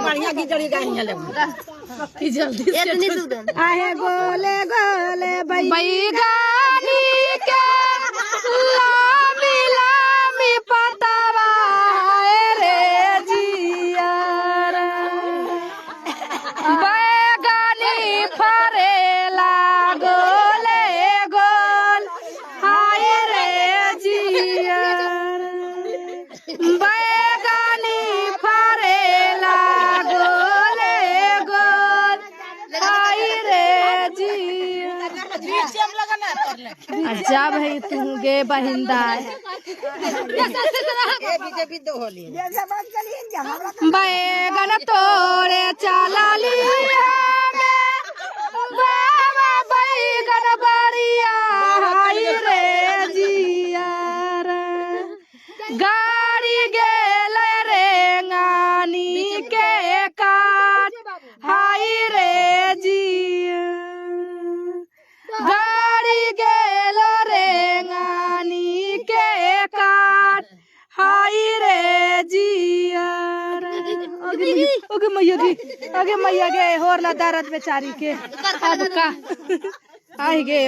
बढ़िया खिचड़ी गाई है जल्दी आहे गोले गोले बैगानी के लामी लामी पतवा रे जियर बैगानी फरेला गोले गोल हाय रे जियर बैगानी फरेला गोले गोल हाय रे जियर अच्छा भाई तू गे बहिंदा बैगन तोड़े चला बाबा बैगन बरिया हाय रे जियर गाड़ी गेल रे गानी के काट हाय रे जियर गाड़ी गेल रे गानी के काट हाय रे जियर ओगे मैया गे होरला दर्द बेचारी के अब का आई गे।